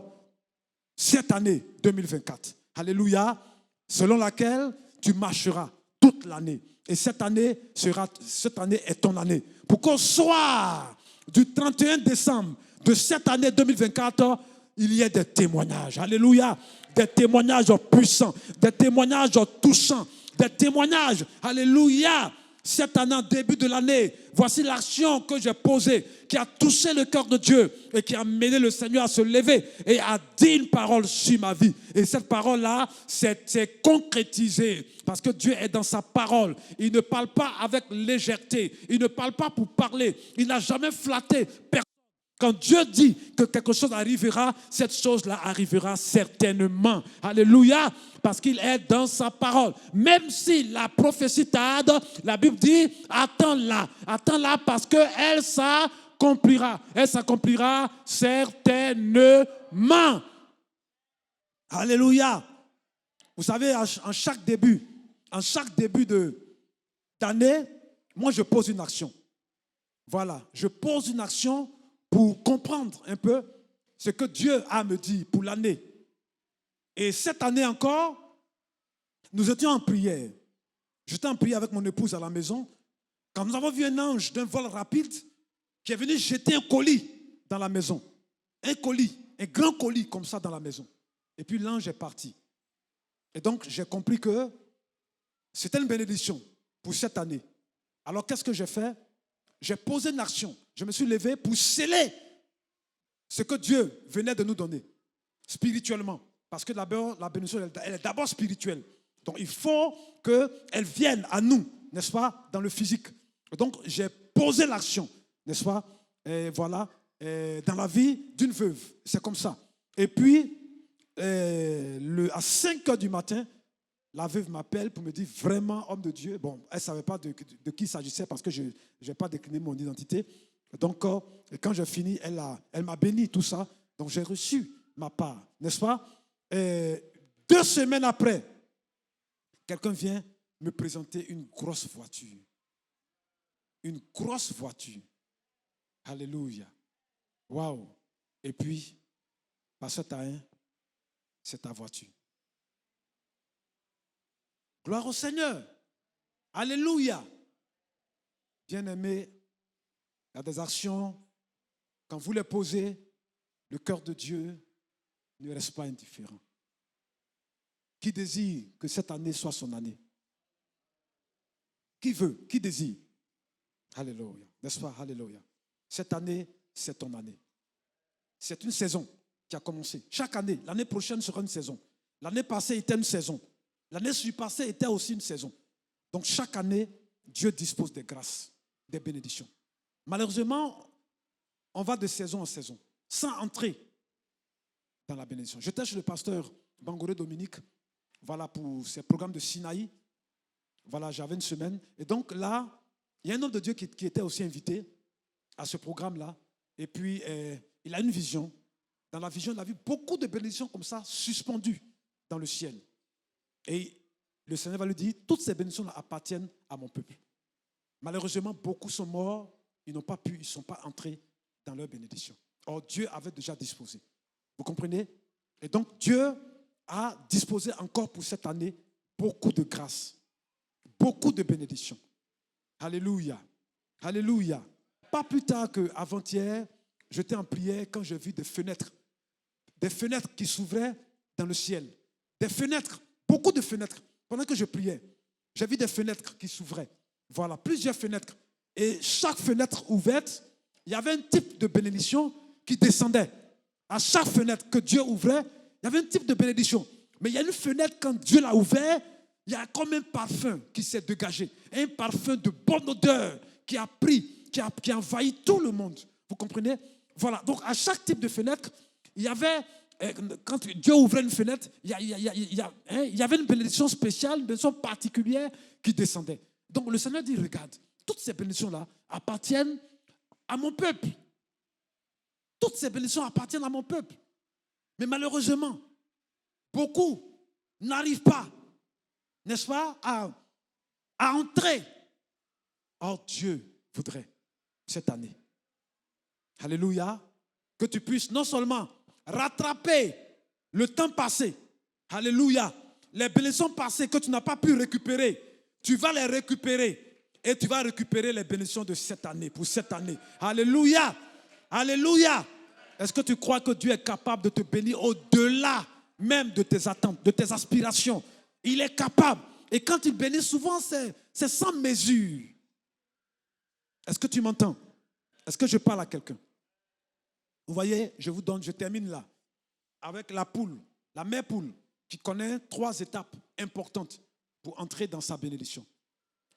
cette année 2024. Alléluia. Selon laquelle tu marcheras toute l'année. Et cette année est ton année. Pour qu'au soir du 31 décembre de cette année 2024, il y ait des témoignages. Alléluia. Des témoignages puissants, des témoignages touchants, des témoignages. Alléluia. Cette année, en début de l'année, voici l'action que j'ai posée, qui a touché le cœur de Dieu et qui a mené le Seigneur à se lever et à dire une parole sur ma vie. Et cette parole-là, c'est concrétisée parce que Dieu est dans sa parole. Il ne parle pas avec légèreté. Il ne parle pas pour parler. Il n'a jamais flatté personne. Quand Dieu dit que quelque chose arrivera, cette chose-là arrivera certainement. Alléluia. Parce qu'il est dans sa parole. Même si la prophétie tarde, la Bible dit, attends-la. Attends-la parce qu'elle s'accomplira. Elle s'accomplira certainement. Alléluia. Vous savez, en chaque début d'année, moi je pose une action. Voilà, je pose une action pour comprendre un peu ce que Dieu a à me dire pour l'année. Et cette année encore, nous étions en prière. J'étais en prière avec mon épouse à la maison, quand nous avons vu un ange d'un vol rapide qui est venu jeter un colis dans la maison. Un colis, un grand colis comme ça dans la maison. Et puis l'ange est parti. Et donc j'ai compris que c'était une bénédiction pour cette année. Alors qu'est-ce que j'ai fait? J'ai posé une action. Je me suis levé pour sceller ce que Dieu venait de nous donner, spirituellement. Parce que d'abord, la bénédiction, elle est d'abord spirituelle. Donc, il faut qu'elle vienne à nous, n'est-ce pas, dans le physique. Donc, j'ai posé l'action, n'est-ce pas, et voilà, dans la vie d'une veuve. C'est comme ça. Et puis, à 5 heures du matin, la veuve m'appelle pour me dire vraiment, homme de Dieu. Bon, elle ne savait pas de qui il s'agissait parce que je n'ai pas décliné mon identité. Donc, quand j'ai fini, elle m'a béni, tout ça. Donc, j'ai reçu ma part, n'est-ce pas? Et 2 semaines après, quelqu'un vient me présenter une grosse voiture. Une grosse voiture. Alléluia. Waouh. Et puis, Pasteur Tahin, c'est ta voiture. Gloire au Seigneur. Alléluia. Bien-aimés, il y a des actions, quand vous les posez, le cœur de Dieu ne reste pas indifférent. Qui désire que cette année soit son année? Qui veut? Qui désire? Alléluia. N'est-ce pas? Alléluia. Cette année, c'est ton année. C'est une saison qui a commencé. Chaque année, l'année prochaine sera une saison. L'année passée était une saison. L'année surpassée était aussi une saison. Donc chaque année, Dieu dispose des grâces, des bénédictions. Malheureusement, on va de saison en saison, sans entrer dans la bénédiction. J'étais chez le pasteur Bangoré Dominique, voilà, pour ses programmes de Sinaï. Voilà, j'avais une semaine. Et donc là, il y a un homme de Dieu qui était aussi invité à ce programme-là. Et puis, il a une vision. Dans la vision, il a vu beaucoup de bénédictions comme ça, suspendues dans le ciel. Et le Seigneur va lui dire, toutes ces bénédictions appartiennent à mon peuple. Malheureusement, beaucoup sont morts, ils n'ont pas pu, ils ne sont pas entrés dans leur bénédiction. Or, Dieu avait déjà disposé. Vous comprenez? Et donc, Dieu a disposé encore pour cette année beaucoup de grâce, beaucoup de bénédictions. Alléluia. Alléluia. Pas plus tard qu'avant-hier, j'étais en prière quand j'ai vu des fenêtres qui s'ouvraient dans le ciel. Des fenêtres, beaucoup de fenêtres. Pendant que je priais, j'ai vu des fenêtres qui s'ouvraient. Voilà, plusieurs fenêtres. Et chaque fenêtre ouverte, il y avait un type de bénédiction qui descendait. À chaque fenêtre que Dieu ouvrait, il y avait un type de bénédiction. Mais il y a une fenêtre, quand Dieu l'a ouvert, il y a comme un parfum qui s'est dégagé. Un parfum de bonne odeur qui a pris, qui a envahi tout le monde. Vous comprenez? Voilà, donc à chaque type de fenêtre, il y avait, quand Dieu ouvrait une fenêtre, il y avait une bénédiction spéciale, une bénédiction particulière qui descendait. Donc le Seigneur dit, regarde, toutes ces bénédictions-là appartiennent à mon peuple. Toutes ces bénédictions appartiennent à mon peuple. Mais malheureusement, beaucoup n'arrivent pas, n'est-ce pas, à entrer. Or, Dieu voudrait, cette année, alléluia, que tu puisses non seulement rattraper le temps passé, alléluia, les bénédictions passées que tu n'as pas pu récupérer, tu vas les récupérer. Et tu vas récupérer les bénédictions de cette année, pour cette année. Alléluia. Alléluia. Est-ce que tu crois que Dieu est capable de te bénir au-delà même de tes attentes, de tes aspirations? Il est capable. Et quand il bénit, souvent, c'est sans mesure. Est-ce que tu m'entends? Est-ce que je parle à quelqu'un? Vous voyez, je termine là, avec la poule, la mère poule, qui connaît 3 étapes importantes pour entrer dans sa bénédiction.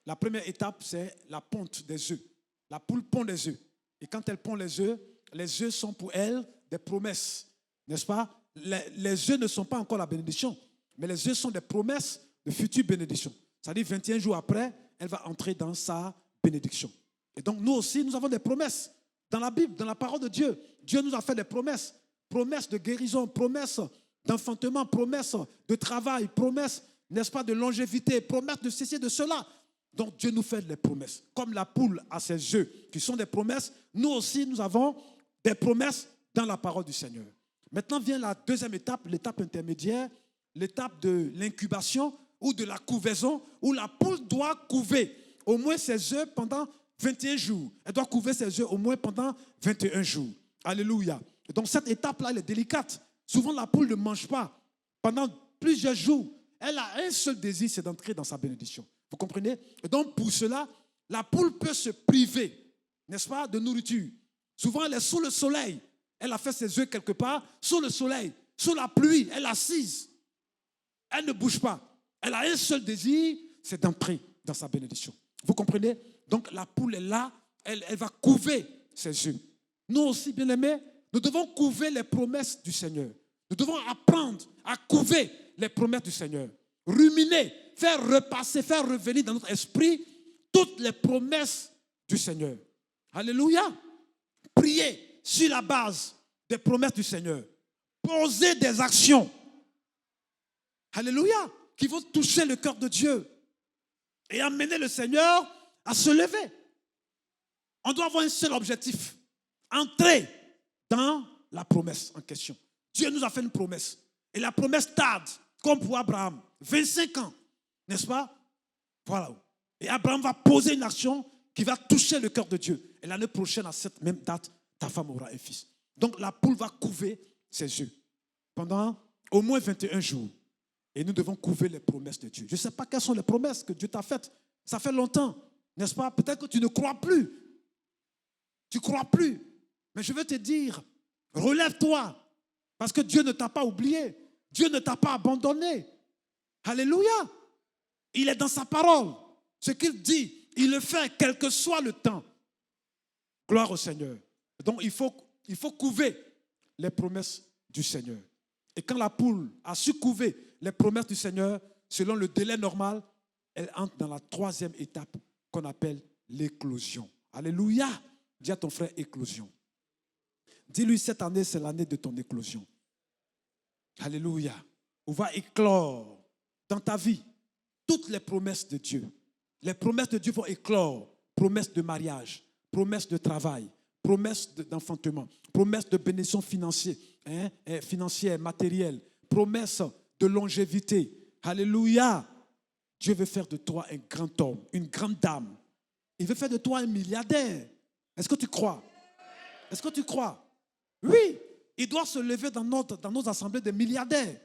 La première étape, c'est la ponte des œufs. La poule pond des œufs. Et quand elle pond les œufs sont pour elle des promesses. N'est-ce pas? Les œufs ne sont pas encore la bénédiction, mais les œufs sont des promesses de futures bénédictions. C'est-à-dire 21 jours après, elle va entrer dans sa bénédiction. Et donc nous aussi, nous avons des promesses dans la Bible, dans la parole de Dieu. Dieu nous a fait des promesses. Promesses de guérison, promesses d'enfantement, promesses de travail, promesses, n'est-ce pas, de longévité, promesses de ceci, de cela. Donc Dieu nous fait des promesses. Comme la poule a ses œufs qui sont des promesses, nous aussi nous avons des promesses dans la parole du Seigneur. Maintenant vient la deuxième étape, l'étape intermédiaire, l'étape de l'incubation ou de la couvaison, où la poule doit couver au moins ses œufs pendant 21 jours. Elle doit couver ses œufs au moins pendant 21 jours. Alléluia. Et donc cette étape-là, elle est délicate. Souvent la poule ne mange pas pendant plusieurs jours. Elle a un seul désir, c'est d'entrer dans sa bénédiction. Vous comprenez? Et donc pour cela, la poule peut se priver, n'est-ce pas, de nourriture. Souvent elle est sous le soleil. Elle a fait ses œufs quelque part, sous le soleil, sous la pluie, elle est assise. Elle ne bouge pas. Elle a un seul désir, c'est d'entrer dans sa bénédiction. Vous comprenez? Donc la poule est là, elle va couver ses œufs. Nous aussi, bien-aimés, nous devons couver les promesses du Seigneur. Nous devons apprendre à couver les promesses du Seigneur. Ruminer, faire repasser, faire revenir dans notre esprit toutes les promesses du Seigneur. Alléluia. Prier sur la base des promesses du Seigneur. Poser des actions. Alléluia. Qui vont toucher le cœur de Dieu et amener le Seigneur à se lever. On doit avoir un seul objectif. Entrer dans la promesse en question. Dieu nous a fait une promesse. Et la promesse tarde, comme pour Abraham. 25 ans, n'est-ce pas? Voilà. Et Abraham va poser une action qui va toucher le cœur de Dieu. Et l'année prochaine, à cette même date, ta femme aura un fils. Donc la poule va couver ses œufs pendant au moins 21 jours. Et nous devons couver les promesses de Dieu. Je ne sais pas quelles sont les promesses que Dieu t'a faites. Ça fait longtemps, n'est-ce pas? Peut-être que tu ne crois plus. Tu ne crois plus. Mais je veux te dire, relève-toi. Parce que Dieu ne t'a pas oublié. Dieu ne t'a pas abandonné. Alléluia. Il est dans sa parole. Ce qu'il dit, il le fait, quel que soit le temps. Gloire au Seigneur. Donc il faut couver les promesses du Seigneur. Et quand la poule a su couver les promesses du Seigneur, selon le délai normal, elle entre dans la 3e étape qu'on appelle l'éclosion. Alléluia. Dis à ton frère éclosion. Dis-lui, cette année, c'est l'année de ton éclosion. Alléluia. On va éclore dans ta vie toutes les promesses de Dieu. Les promesses de Dieu vont éclore. Promesses de mariage, promesses de travail, promesses d'enfantement, promesses de bénédiction financière, matérielle, promesses de longévité. Alléluia. Dieu veut faire de toi un grand homme, une grande dame. Il veut faire de toi un milliardaire. Est-ce que tu crois? Est-ce que tu crois? Oui, il doit se lever dans nos assemblées de milliardaires.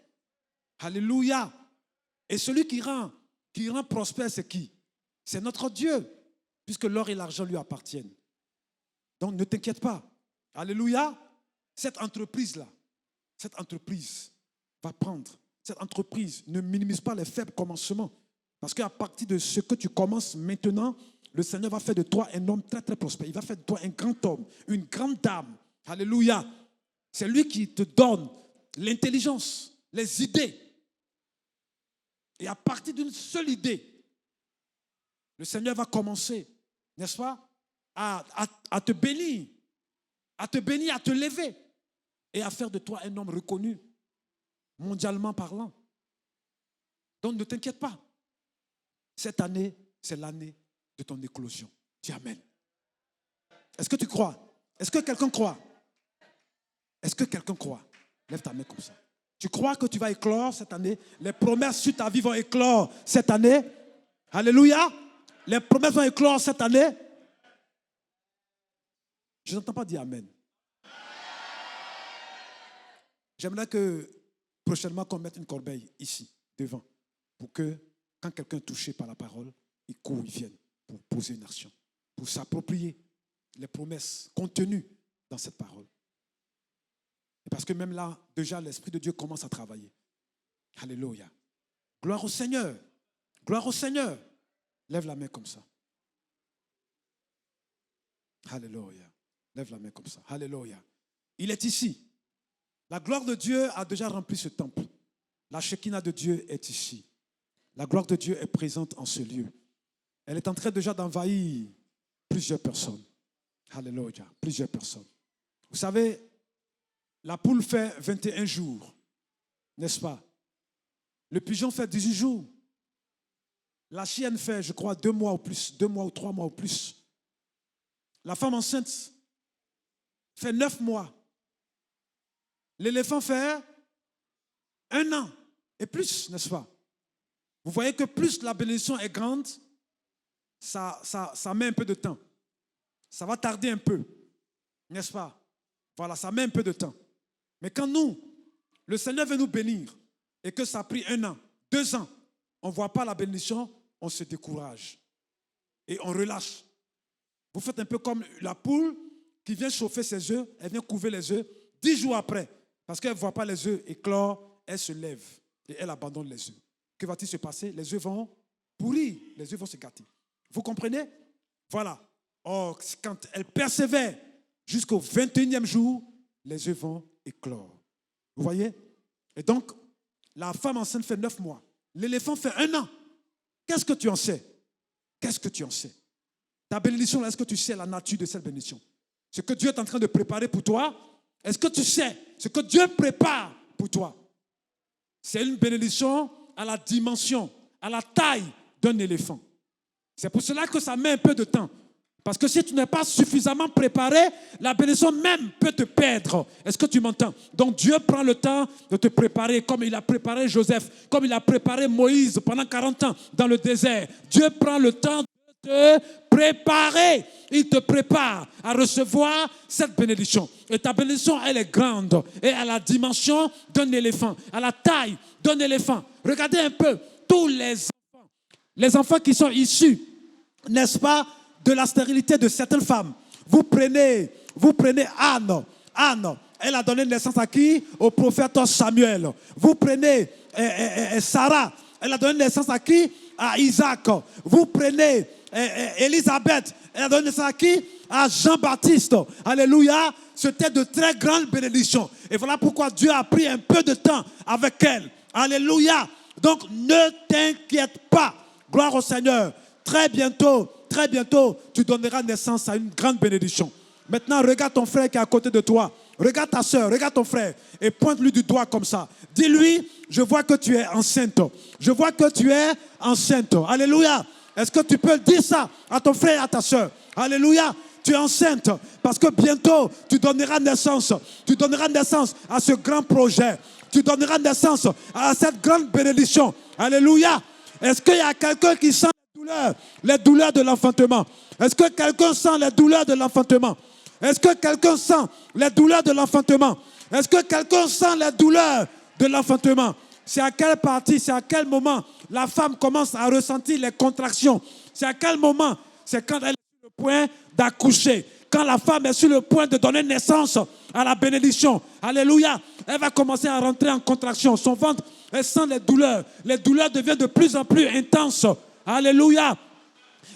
Alléluia. Et celui qui rend prospère, c'est qui? C'est notre Dieu, puisque l'or et l'argent lui appartiennent. Donc ne t'inquiète pas. Alléluia. Cette entreprise va prendre. Cette entreprise ne minimise pas les faibles commencements. Parce qu'à partir de ce que tu commences maintenant, le Seigneur va faire de toi un homme très très prospère. Il va faire de toi un grand homme, une grande dame. Alléluia. C'est lui qui te donne l'intelligence, les idées. Et à partir d'une seule idée, le Seigneur va commencer, n'est-ce pas, à te bénir, à te lever et à faire de toi un homme reconnu, mondialement parlant. Donc ne t'inquiète pas. Cette année, c'est l'année de ton éclosion. Dis amen. Est-ce que tu crois? Est-ce que quelqu'un croit? Est-ce que quelqu'un croit? Lève ta main comme ça. Tu crois que tu vas éclore cette année? Les promesses sur ta vie vont éclore cette année? Alléluia. Les promesses vont éclore cette année. Je n'entends pas dire Amen. J'aimerais que prochainement qu'on mette une corbeille ici, devant, pour que quand quelqu'un est touché par la parole, il court, il vienne pour poser une action, pour s'approprier les promesses contenues dans cette parole. Et parce que même là, déjà, l'Esprit de Dieu commence à travailler. Alléluia. Gloire au Seigneur. Gloire au Seigneur. Lève la main comme ça. Alléluia. Lève la main comme ça. Alléluia. Il est ici. La gloire de Dieu a déjà rempli ce temple. La Shekinah de Dieu est ici. La gloire de Dieu est présente en ce lieu. Elle est en train déjà d'envahir plusieurs personnes. Alléluia. Plusieurs personnes. Vous savez, la poule fait 21 jours, n'est-ce pas? Le pigeon fait 18 jours. La chienne fait, je crois, 2 mois ou plus, 2 mois ou 3 mois ou plus. La femme enceinte fait 9 mois. L'éléphant fait 1 an et plus, n'est-ce pas? Vous voyez que plus la bénédiction est grande, ça met un peu de temps. Ça va tarder un peu, n'est-ce pas? Voilà, ça met un peu de temps. Mais quand nous, le Seigneur veut nous bénir et que ça a pris 1 an, 2 ans, on ne voit pas la bénédiction, on se décourage et on relâche. Vous faites un peu comme la poule qui vient chauffer ses œufs, elle vient couver les œufs, 10 jours après, parce qu'elle ne voit pas les œufs éclore, elle se lève et elle abandonne les œufs. Que va-t-il se passer? Les œufs vont pourrir, les œufs vont se gâter. Vous comprenez? Voilà. Or, quand elle persévère jusqu'au 21e jour, les œufs vont éclore. Vous voyez? Et donc, la femme enceinte fait 9 mois. L'éléphant fait 1 an. Qu'est-ce que tu en sais? Qu'est-ce que tu en sais? Ta bénédiction, est-ce que tu sais la nature de cette bénédiction? Ce que Dieu est en train de préparer pour toi, est-ce que tu sais ce que Dieu prépare pour toi? C'est une bénédiction à la dimension, à la taille d'un éléphant. C'est pour cela que ça met un peu de temps. Parce que si tu n'es pas suffisamment préparé, la bénédiction même peut te perdre. Est-ce que tu m'entends? Donc Dieu prend le temps de te préparer comme il a préparé Joseph, comme il a préparé Moïse pendant 40 ans dans le désert. Dieu prend le temps de te préparer. Il te prépare à recevoir cette bénédiction. Et ta bénédiction, elle est grande et à la dimension d'un éléphant, à la taille d'un éléphant. Regardez un peu tous les enfants qui sont issus, n'est-ce pas, de la stérilité de certaines femmes. Vous prenez Anne. Anne, elle a donné naissance à qui? Au prophète Samuel. Vous prenez Sarah, elle a donné naissance à qui? À Isaac. Vous prenez Élisabeth, elle a donné naissance à qui? À Jean-Baptiste. Alléluia. C'était de très grandes bénédictions. Et voilà pourquoi Dieu a pris un peu de temps avec elle. Alléluia. Donc ne t'inquiète pas. Gloire au Seigneur. Très bientôt, tu donneras naissance à une grande bénédiction. Maintenant, regarde ton frère qui est à côté de toi. Regarde ta soeur, regarde ton frère. Et pointe-lui du doigt comme ça. Dis-lui, je vois que tu es enceinte. Je vois que tu es enceinte. Alléluia. Est-ce que tu peux dire ça à ton frère et à ta soeur? Alléluia. Tu es enceinte parce que bientôt, tu donneras naissance. Tu donneras naissance à ce grand projet. Tu donneras naissance à cette grande bénédiction. Alléluia. Est-ce qu'il y a quelqu'un qui sent les douleurs de l'enfantement? Est-ce que quelqu'un sent les douleurs de l'enfantement? Est-ce que quelqu'un sent les douleurs de l'enfantement? Est-ce que quelqu'un sent les douleurs de l'enfantement? C'est à quelle partie, c'est à quel moment la femme commence à ressentir les contractions? C'est à quel moment? C'est quand elle est sur le point d'accoucher. Quand la femme est sur le point de donner naissance à la bénédiction. Alléluia. Elle va commencer à rentrer en contraction. Son ventre, elle sent les douleurs. Les douleurs deviennent de plus en plus intenses. Alléluia.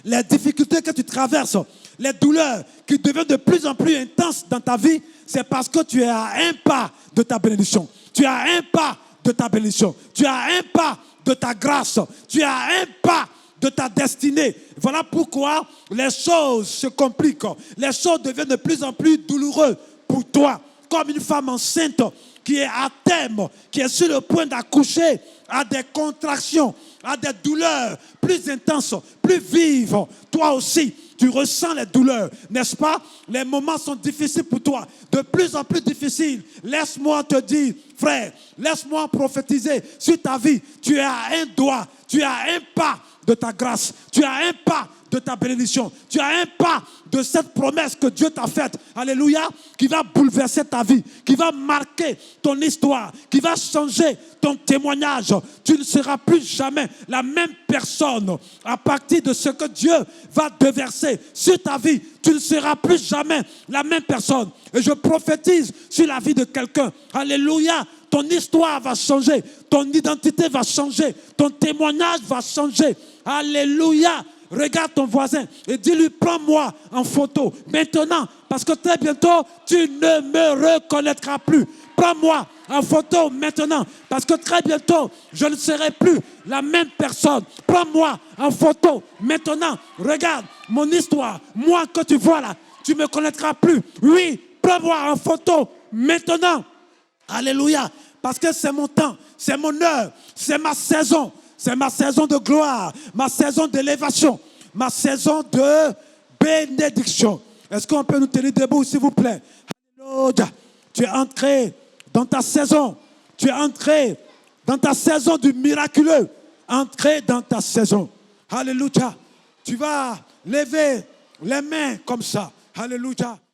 Les difficultés que tu traverses, les douleurs qui deviennent de plus en plus intenses dans ta vie, c'est parce que tu es à un pas de ta bénédiction. Tu es à un pas de ta bénédiction. Tu es à un pas de ta grâce. Tu es à un pas de ta destinée. Voilà pourquoi les choses se compliquent. Les choses deviennent de plus en plus douloureuses pour toi. Comme une femme enceinte qui est à terme, qui est sur le point d'accoucher, a des contractions, a des douleurs plus intenses, plus vives. Toi aussi, tu ressens les douleurs, n'est-ce pas? Les moments sont difficiles pour toi, de plus en plus difficiles. Laisse-moi te dire, frère, laisse-moi prophétiser sur ta vie. Tu es à un doigt, tu es à un pas de ta grâce. Tu es à un pas de ta bénédiction. Tu as un pas de cette promesse que Dieu t'a faite. Alléluia. Qui va bouleverser ta vie, qui va marquer ton histoire, qui va changer ton témoignage. Tu ne seras plus jamais la même personne à partir de ce que Dieu va déverser sur ta vie. Tu ne seras plus jamais la même personne. Et je prophétise sur la vie de quelqu'un. Alléluia. Ton histoire va changer. Ton identité va changer. Ton témoignage va changer. Alléluia. Regarde ton voisin et dis-lui, prends-moi en photo maintenant, parce que très bientôt, tu ne me reconnaîtras plus. Prends-moi en photo maintenant, parce que très bientôt, je ne serai plus la même personne. Prends-moi en photo maintenant. Regarde mon histoire. Moi que tu vois là, tu ne me connaîtras plus. Oui, prends-moi en photo maintenant. Alléluia. Parce que c'est mon temps, c'est mon heure, c'est ma saison. C'est ma saison de gloire, ma saison d'élévation, ma saison de bénédiction. Est-ce qu'on peut nous tenir debout, s'il vous plaît? Alléluia. Tu es entré dans ta saison. Tu es entré dans ta saison du miraculeux. Entré dans ta saison. Alléluia. Tu vas lever les mains comme ça. Alléluia.